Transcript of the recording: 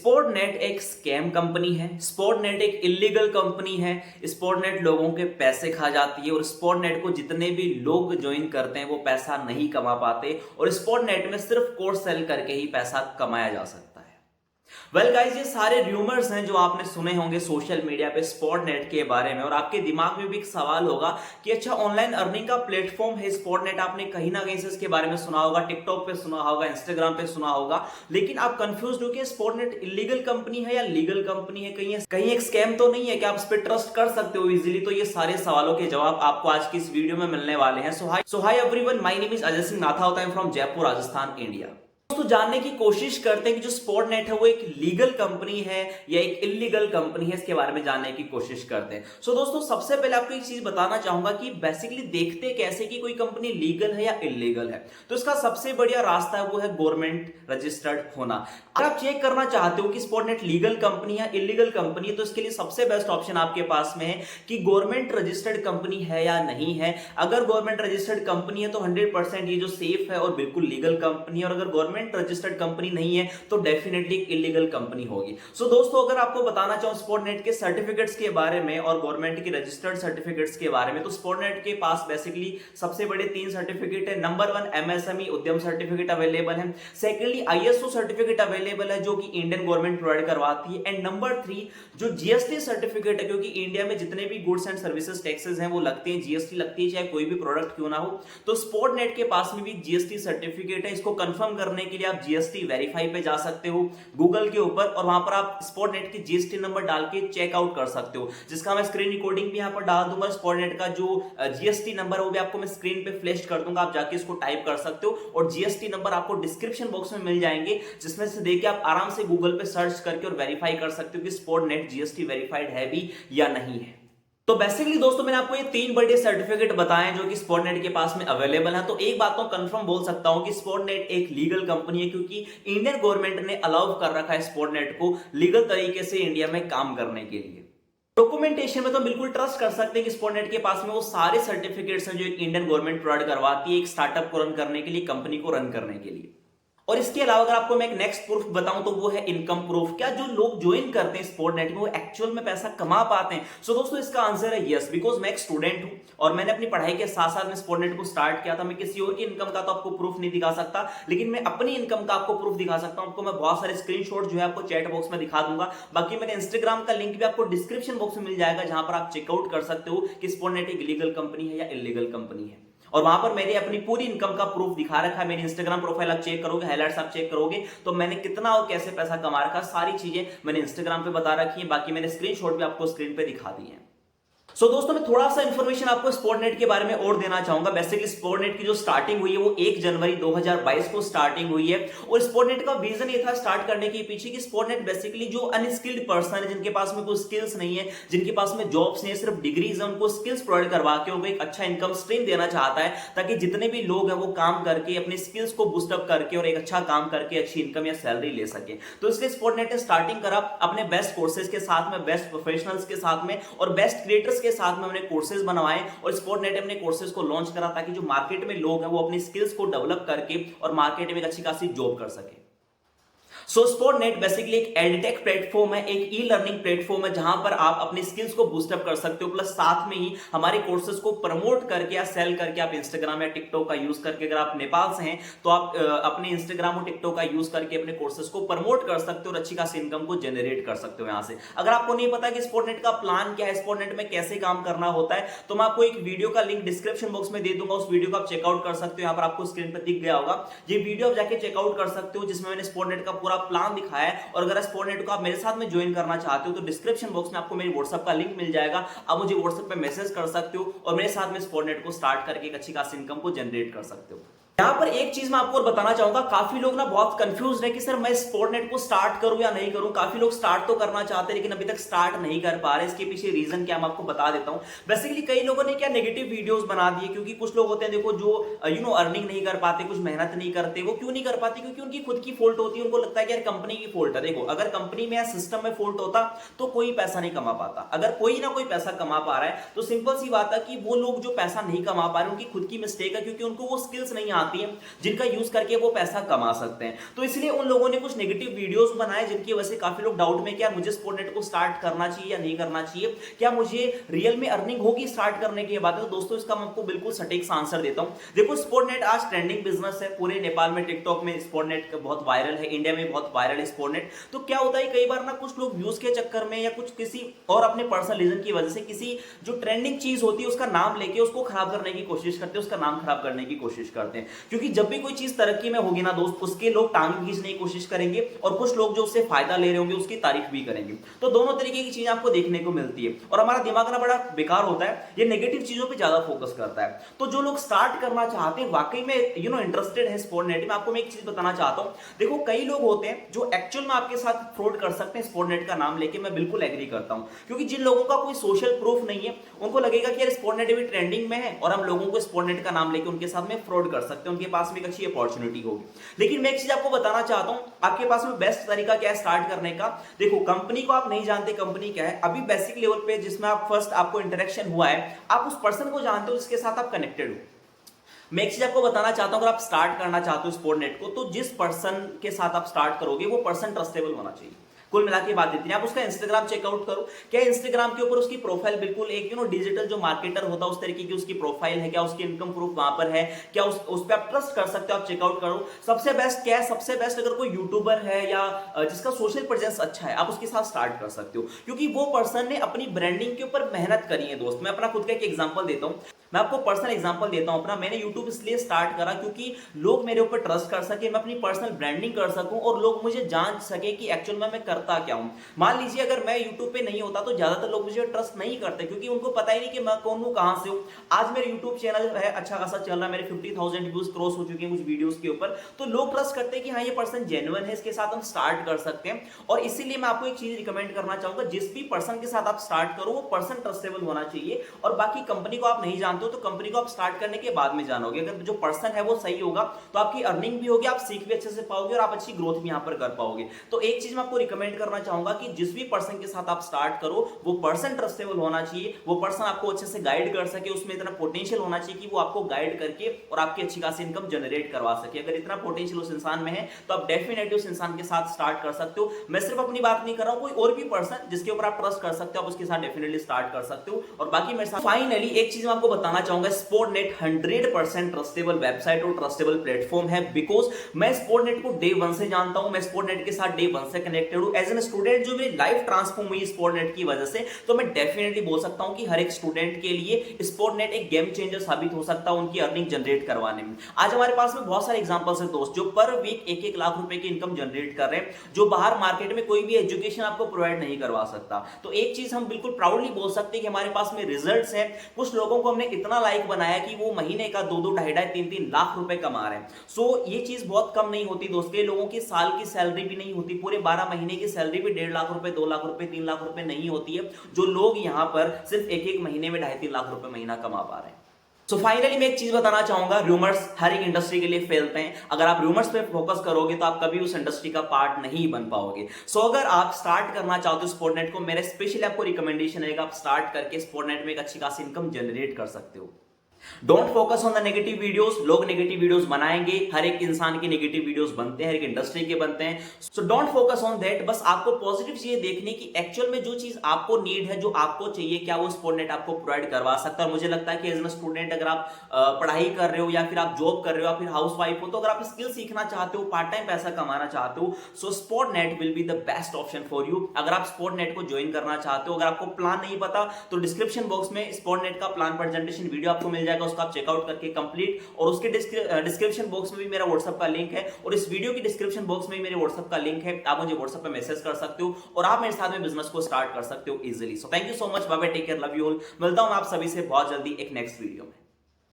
स्पोर्टनेट एक scam company है। स्पोर्टनेट एक इलीगल कंपनी है। स्पोर्टनेट लोगों के पैसे खा जाती है और स्पोर्टनेट को जितने भी लोग ज्वाइन करते हैं वो पैसा नहीं कमा पाते और स्पोर्टनेट में सिर्फ कोर्स सेल करके ही पैसा कमाया जा सकता है। वेल गाइस, ये सारे रूमर्स हैं जो आपने सुने होंगे सोशल मीडिया पे स्पोर्टनेट के बारे में और आपके दिमाग में भी एक सवाल होगा कि अच्छा, ऑनलाइन अर्निंग का प्लेटफॉर्म है स्पोर्टनेट, आपने कहीं ना कहीं से इसके बारे में सुना होगा, टिकटॉक पे सुना होगा, इंस्टाग्राम पे सुना होगा, लेकिन आप कंफ्यूज हो कि स्पोर्टनेट इलीगल कंपनी है या लीगल कंपनी है, कहीं एक स्कैम तो नहीं है कि आप इस पर ट्रस्ट कर सकते हो इजीली। तो ये सारे सवालों के जवाब आपको आज की इस वीडियो में मिलने वाले हैं। So hi everyone, my name is Ajay Singh Nathawat, I am from Jaipur, Rajasthan, India. तो जानने की कोशिश करते हैं कि जो स्पोर्टनेट है वो एक लीगल कंपनी है या एक इलीगल कंपनी है, इसके बारे में जानने की कोशिश करते हैं। सो दोस्तों, सबसे पहले आपको एक चीज बताना चाहूंगा कि बेसिकली देखते कैसे कि कोई कंपनी लीगल है या इलीगल है। तो इसका सबसे बढ़िया रास्ता है वो है गवर्नमेंट रजिस्टर्ड होना। अगर आप चेक करना चाहते हो कि स्पोर्टनेट लीगल कंपनी या इलीगल कंपनी है तो इसके लिए सबसे बेस्ट ऑप्शन आपके पास में है कि गवर्नमेंट रजिस्टर्ड कंपनी है या नहीं है। अगर गवर्नमेंट रजिस्टर्ड कंपनी है तो 100% ये जो सेफ है और बिल्कुल लीगल कंपनी है, और अगर गवर्नमेंट रजिस्टर्ड कंपनी नहीं है तो डेफिनेटली इलीगल कंपनी होगी। सो दोस्तों, अगर आपको बताना चाहूं स्पोर्टनेट के सर्टिफिकेट्स के बारे में और गवर्नमेंट की रजिस्टर्ड सर्टिफिकेट्स के बारे में, तो स्पोर्टनेट के पास बेसिकली सबसे बड़े 3 सर्टिफिकेट है। नंबर 1 एमएसएमई उद्यम सर्टिफिकेट अवेलेबल है। सेकेंडली आईएसओ सर्टिफिकेट अवेलेबल है जो कि इंडियन गवर्नमेंट प्रोवाइड करवाती है। एंड नंबर 3 जो जीएसटी सर्टिफिकेट है, क्योंकि इंडिया में जितने भी गुड्स एंड सर्विसेज टैक्सेस हैं वो लगते हैं, जीएसटी लगती है चाहे कोई भी प्रोडक्ट क्यों ना हो। तो स्पोर्टनेट के पास में भी जीएसटी सर्टिफिकेट है। इसको कंफर्म करने के लिए आप जीएसटी वेरीफाई पे जा सकते हो गूगल के ऊपर, और वहां पर आप स्पोर्टनेट की जीएसटी नंबर डाल के चेकआउट कर सकते हो, जिसका मैं स्क्रीन रिकॉर्डिंग भी यहां पर डाल दूंगा। स्पोर्टनेट का जो जीएसटी नंबर है वो भी आपको मैं स्क्रीन पे फ्लैश कर दूंगा, आप जाके इसको टाइप कर सकते हो। और जीएसटी नंबर आपको डिस्क्रिप्शन बॉक्स में मिल जाएंगे, जिसमें से देखिए आप आराम से गूगल पे सर्च करके और वेरीफाई कर सकते हो कि स्पोर्टनेट जीएसटी वेरीफाइड है भी या नहीं है। तो बेसिकली दोस्तों, मैंने आपको ये 3 बड़े सर्टिफिकेट बताए हैं जो कि स्पोर्टनेट के पास में अवेलेबल है। तो एक बात तो कंफर्म बोल सकता हूं कि स्पोर्टनेट एक लीगल कंपनी है, क्योंकि इंडियन गवर्नमेंट ने अलाउ कर रखा है स्पोर्टनेट को लीगल तरीके से इंडिया में काम करने के लिए। डॉक्यूमेंटेशन में तो बिल्कुल ट्रस्ट कर सकते हैं कि स्पोर्टनेट के पास में वो सारे सर्टिफिकेट्स हैं जो एक इंडियन गवर्नमेंट प्रोवाइड करवाती है एक स्टार्टअप को रन करने के लिए, कंपनी को रन करने के लिए। और इसके अलावा अगर आपको मैं एक नेक्स्ट प्रूफ बताऊं तो वो है इनकम प्रूफ। क्या जो लोग ज्वाइन करते हैं स्पोर्टनेट में वो एक्चुअल में पैसा कमा पाते हैं? सो दोस्तों, इसका आंसर है यस, बिकॉज मैं एक स्टूडेंट हूं और मैंने अपनी पढ़ाई के साथ साथ में स्पोर्टनेट को स्टार्ट किया था। मैं किसी और की इनकम का तो आपको प्रूफ नहीं दिखा सकता, लेकिन मैं अपनी इनकम का आपको प्रूफ दिखा सकता हूं। आपको मैं बहुत सारे स्क्रीनशॉट जो है आपको चैट बॉक्स में दिखा दूंगा। बाकी मेरे इंस्टाग्राम का लिंक भी आपको डिस्क्रिप्शन बॉक्स में मिल जाएगा, जहां पर आप चेकआउट कर सकते हो कि स्पोर्टनेट एक लीगल कंपनी है या इलीगल कंपनी है। और वहां पर मैंने अपनी पूरी इनकम का प्रूफ दिखा रखा है। मेरी इंस्टाग्राम प्रोफाइल आप चेक करोगे, हाइलाइट्स आप चेक करोगे तो मैंने कितना और कैसे पैसा कमा रखा, सारी चीजें मैंने इंस्टाग्राम पे बता रखी है। बाकी मैंने स्क्रीनशॉट भी आपको स्क्रीन पे दिखा दी है। सो दोस्तों, मैं थोड़ा सा इंफॉर्मेशन आपको स्पोर्टनेट के बारे में और देना चाहूंगा। बेसिकली स्पोर्टनेट की जो स्टार्टिंग हुई है वो 1 जनवरी 2022 को स्टार्टिंग हुई है। और स्पोर्टनेट का विजन ये था स्टार्ट करने के पीछे कि स्पोर्टनेट बेसिकली जो अनस्किल्ड पर्सन है, जिनके पास में कोई स्किल्स नहीं है, जिनके पास में जॉब्स नहीं है, सिर्फ डिग्रीज है, उनको स्किल्स प्रोवाइड करवा के उनको एक अच्छा इनकम स्ट्रीम देना चाहता है, ताकि जितने भी लोग हैं वो काम करके अपने स्किल्स को बूस्टअप करके और एक अच्छा काम करके अच्छी इनकम या सैलरी ले सके। तो इसलिए स्पोर्टनेट ने स्टार्टिंग करा अपने बेस्ट कोर्सेज के साथ में, बेस्ट प्रोफेशनल्स के साथ में और बेस्ट क्रिएटर्स के साथ में कोर्सेज बनवाए। और स्पोर्टनेट अपने कोर्सेज को लॉन्च करा ताकि जो मार्केट में लोग हैं वो अपनी स्किल्स को डेवलप करके और मार्केट में एक अच्छी खासी जॉब कर सके। सो स्पोर्टनेट बेसिकली एक एडटेक प्लेटफॉर्म है, एक ई लर्निंग प्लेटफॉर्म है, जहां पर आप अपनी स्किल्स को बूस्टअप कर सकते हो, प्लस साथ में ही हमारे कोर्सेज को प्रमोट करके या सेल करके आप इंस्टाग्राम या टिकटॉक का यूज करके, अगर आप नेपाल से हैं तो आप अपने इंस्टाग्राम और टिकटॉक का यूज करके अपने कोर्सेज को प्रमोट कर सकते हो और अच्छी खासी इनकम को जनरेट कर सकते हो यहां से। अगर आपको नहीं पता कि स्पोर्टनेट का प्लान क्या है, स्पोर्टनेट में कैसे काम करना होता है, तो मैं आपको एक वीडियो का लिंक डिस्क्रिप्शन बॉक्स में दे दूंगा, उस वीडियो को आप चेकआउट कर सकते हो। यहां पर आपको स्क्रीन पर दिख गया होगा, ये वीडियो आप जाके चेकआउट कर सकते हो, जिसमें मैंने स्पोर्टनेट का पूरा प्लान दिखाया है। और अगर स्पोर्टनेट को आप मेरे साथ में ज्वाइन करना चाहते हो तो डिस्क्रिप्शन बॉक्स में आपको मेरी व्हाट्सएप का लिंक मिल जाएगा, आप मुझे व्हाट्सएप पे मैसेज कर सकते हो और मेरे साथ में स्पोर्टनेट को स्टार्ट करके एक अच्छी खासी इनकम को जनरेट कर सकते हो। यहां पर एक चीज मैं आपको और बताना चाहूंगा, काफी लोग ना बहुत कंफ्यूज है कि सर मैं स्पोर्टनेट को स्टार्ट करूं या नहीं करूं। काफी लोग स्टार्ट तो करना चाहते हैं लेकिन अभी तक स्टार्ट नहीं कर पा रहे। इसके पीछे रीजन क्या मैं आपको बता देता हूं। बेसिकली कई लोगों ने क्या नेगेटिव वीडियोस बना दिए, क्योंकि कुछ लोग होते हैं देखो जो अर्निंग नहीं कर पाते, कुछ मेहनत नहीं करते। वो क्यों नहीं कर पाते? क्योंकि उनकी खुद की फॉल्ट होती है। उनको लगता है कि यार कंपनी की फॉल्ट है। देखो, अगर कंपनी में या सिस्टम में फॉल्ट होता तो कोई पैसा नहीं कमा पाता। अगर कोई ना कोई पैसा कमा पा रहा है तो सिंपल सी बात है कि वो लोग जो पैसा नहीं कमा पा रहे उनकी खुद की मिस्टेक है, क्योंकि उनको वो स्किल्स नहीं आती है जिनका यूज करके वो पैसा कमा सकते हैं। तो इसलिए उन लोगों ने कुछ नेगेटिव वीडियोस बनाए जिनकी वजह से काफी लोग डाउट में कि यार मुझे स्पोर्टनेट को स्टार्ट करना चाहिए या नहीं करना चाहिए, क्या मुझे रियल में अर्निंग होगी स्टार्ट करने के बाद। तो दोस्तों इसका मैं आपको बिल्कुल सटीक आंसर देता हूं। देखो स्पोर्टनेट आज ट्रेंडिंग बिजनेस है, पूरे नेपाल में टिकटॉक में स्पोर्टनेट बहुत वायरल है, इंडिया में बहुत वायरल है स्पोर्टनेट। तो क्या होता है कई बार ना कुछ लोग व्यूज के चक्कर में या कुछ किसी और अपने पर्सनल रीजन की वजह से किसी जो ट्रेंडिंग चीज होती है उसका नाम लेके उसको खराब करने की कोशिश करते हैं, उसका नाम खराब करने की कोशिश करते हैं। क्योंकि जब भी कोई चीज तरक्की में होगी ना दोस्त, उसके लोग टांग खींचने की कोशिश करेंगे और कुछ लोग जो उससे फायदा ले रहे होंगे उसकी तारीफ भी करेंगे। तो दोनों तरीके की चीजें आपको देखने को मिलती है और हमारा दिमाग ना बड़ा बेकार होता है, ये नेगेटिव चीजों पे ज्यादा फोकस करता है। तो जो लोग स्टार्ट करना चाहते हैं वाकई में इंटरेस्टेड है स्पोर्टनेट में, आपको मैं एक चीज बताना चाहता हूं। देखो कई लोग होते हैं जो एक्चुअल में आपके साथ फ्रॉड कर सकते हैं स्पोर्टनेट का नाम लेके, मैं बिल्कुल एग्री करता हूं। क्योंकि जिन लोगों का कोई सोशल प्रूफ नहीं है उनको लगेगा कि यार स्पोर्टनेट भी ट्रेंडिंग में है और हम लोगों को स्पोर्टनेट का नाम लेके उनके साथ में फ्रॉड कर सकते हैं, उनके पास में एक अच्छी अपॉर्चुनिटी होगी। लेकिन मैं एक चीज आपको बताना चाहता हूं, आपके पास में बेस्ट तरीका क्या है स्टार्ट करने का। देखो कंपनी को आप नहीं जानते कंपनी क्या है, अभी बेसिक लेवल पे जिसमें आप फर्स्ट आपको इंटरेक्शन हुआ है, आप उस पर्सन को जानते हो जिसके साथ आप कनेक्टेड हो। मैं एक चीज आपको बताना चाहता हूं, अगर आप स्टार्ट करना चाहते हो स्पोर्टनेट को, तो जिस पर्सन के साथ आप स्टार्ट करोगे वो पर्सन ट्रस्टेबल होना चाहिए। कुल मिला के बात इतनी। आप उसका इंस्टाग्राम चेकआउट करो, क्या इंस्टाग्राम के ऊपर उसकी प्रोफाइल बिल्कुल एक डिजिटल जो मार्केटर होता है उस तरीके की उसकी प्रोफाइल है क्या, उसकी इनकम प्रूफ वहां पर है क्या, उस पर आप ट्रस्ट कर सकते हो, आप चेकआउट करो। सबसे बेस्ट क्या है, सबसे बेस्ट अगर कोई यूट्यूबर है या जिसका सोशल प्रेजेंस अच्छा है, आप उसके साथ स्टार्ट कर सकते हो, क्योंकि वो पर्सन ने अपनी ब्रांडिंग के ऊपर मेहनत करी है। दोस्त मैं अपना खुद का एक एग्जांपल देता हूं, मैं आपको पर्सनल एग्जांपल देता हूं अपना। मैंने YouTube इसलिए स्टार्ट करा क्योंकि लोग मेरे ऊपर ट्रस्ट कर सके, मैं अपनी पर्सनल ब्रांडिंग कर सकूं और लोग मुझे जान सके कि एक्चुअल में मैं करता क्या हूं। मान लीजिए अगर मैं YouTube पे नहीं होता तो ज्यादातर लोग मुझे ट्रस्ट नहीं करते, क्योंकि उनको पता ही नहीं कि मैं कौन हूं, कहां से हूं। आज मेरे YouTube चैनल है अच्छा खासा चल रहा है, मेरे 50,000 व्यूज क्रॉस हो चुके हैं कुछ वीडियोस के ऊपर, तो लोग ट्रस्ट करते हैं कि हाँ ये पर्सन जेन्युइन है, इसके साथ हम स्टार्ट कर सकते हैं। और इसीलिए मैं आपको एक चीज रिकमेंड करना चाहूंगा, जिस भी पर्सन के साथ आप स्टार्ट करो वो पर्सन ट्रस्टेबल होना चाहिए। और बाकी कंपनी को आप नहीं जानते हो तो कंपनी को आप स्टार्ट करने के बाद में जानोगे। अगर जो पर्सन है वो सही होगा तो आपकी अर्निंग भी होगी, आप सीख भी अच्छे से पाओगे और आप अच्छी ग्रोथ भी यहां पर कर पाओगे। तो एक चीज मैं आपको रिकमेंड करना चाहूंगा कि जिस भी पर्सन के साथ आप स्टार्ट करो वो पर्सन ट्रस्टेबल होना चाहिए, वो पर्सन आपको अच्छे से गाइड कर सके, उसमें इतना पोटेंशियल होना चाहिए कि वो आपको गाइड करके और आपकी अच्छी खासी इनकम जनरेट करवा सके। अगर इतना पोटेंशियल उस इंसान में है तो आप डेफिनेटली उस इंसान के साथ स्टार्ट कर सकते हो। मैं सिर्फ अपनी बात नहीं कर रहा हूं, कोई और भी पर्सन जिसके ऊपर आप ट्रस्ट कर सकते हो आप उसके साथ डेफिनेटली स्टार्ट कर सकते हो। और बाकी मेरे साथ फाइनली एक चीज मैं आपको बताना चाहूंगा, स्पोर्टनेट 100% ट्रस्टेबल वेबसाइट और ट्रस्टेबल प्लेटफॉर्म है, बिकॉज मैं स्पोर्टनेट को डे 1 से जानता हूं, मैं स्पोर्टनेट के साथ डे 1 से कनेक्टेड हूं। एज एन स्टूडेंट जो मेरी लाइफ ट्रांसफॉर्म हुई स्पोर्टनेट की वजह से, तो मैं डेफिनेटली बोल सकता हूं कि हर एक स्टूडेंट के लिए स्पोर्टनेट एक गेम चेंजर साबित हो सकता है उनकी अर्निंग जनरेट करवाने में। आज हमारे पास में बहुत सारे एग्जांपल्स हैं दोस्त, जो पर वीक 1-1 लाख रुपए की इनकम जनरेट कर रहे हैं, जो बाहर मार्केट में कोई भी एजुकेशन आपको प्रोवाइड नहीं करवा सकता। तो एक चीज हम बिल्कुल प्राउडली बोल सकते हैं कि हमारे पास में रिजल्ट्स हैं। कुछ लोगों को हमने इतना लाइक बनाया कि वो महीने का 2-2, 2.5, 3-3 लाख रुपए कमा रहे हैं। सो ये चीज बहुत कम नहीं होती दोस्त, के लोगों की साल की सैलरी भी नहीं होती, पूरे 12 महीने की सैलरी भी 1.5 लाख रुपए, 2 लाख रुपए, 3 लाख रुपए नहीं होती है, जो लोग यहाँ पर सिर्फ एक महीने में 2.5-3 लाख रुपए महीना कमा पा रहे हैं। सो फाइनली मैं एक चीज बताना चाहूंगा, रूमर्स हर एक इंडस्ट्री के लिए फैलते हैं। अगर आप रूमर्स पे फोकस करोगे तो आप कभी उस इंडस्ट्री का पार्ट नहीं बन पाओगे। सो अगर आप स्टार्ट करना चाहते हो स्पोर्टनेट को, मेरा स्पेशली आपको रिकमेंडेशन रहेगा, आप स्टार्ट करके स्पोर्टनेट में एक अच्छी खासी इनकम जनरेट कर सकते हो। Don't focus on the negative videos. लोग नेगेटिव वीडियोस बनाएंगे, हर एक इंसान के नेगेटिव वीडियोस बनते हैं, हर एक इंडस्ट्री के बनते हैं। So don't focus on that. बस आपको पॉजिटिव चीजें देखने की, एक्चुअल में जो चीज आपको नीड है, जो आपको चाहिए, क्या वो स्पोर्टनेट आपको प्रोवाइड करवा सकता है। और मुझे लगता है कि एज ए स्टूडेंट अगर आप पढ़ाई कर रहे हो या फिर आप जॉब कर रहे हो या फिर हाउस वाइफ हो, तो अगर आप स्किल सीखना चाहते हो, पार्ट टाइम पैसा कमाना चाहते हो, so Sportnet will be the best option for you. अगर आप स्पोर्टनेट को ज्वाइन करना चाहते हो, अगर आपको प्लान नहीं पता तो डिस्क्रिप्शन बॉक्स में स्पोर्टनेट का प्लान प्रेजेंटेशन वीडियो आपको मिल जाएगा, उसका आप चेकआउट करके कंप्लीट। और उसके डिस्क्रिप्शन बॉक्स में भी मेरा व्हाट्सएप का लिंक है और इस वीडियो की डिस्क्रिप्शन बॉक्स में भी मेरे व्हाट्सएप का लिंक है, आप मुझे व्हाट्सएप पे मैसेज कर सकते हो और आप मेरे साथ में बिजनेस को स्टार्ट कर सकते हो easily. So thank you so much, bye bye, take care, love you all. मिलता हूं आप सभी से बहुत जल्दी एक नेक्स्ट वीडियो में।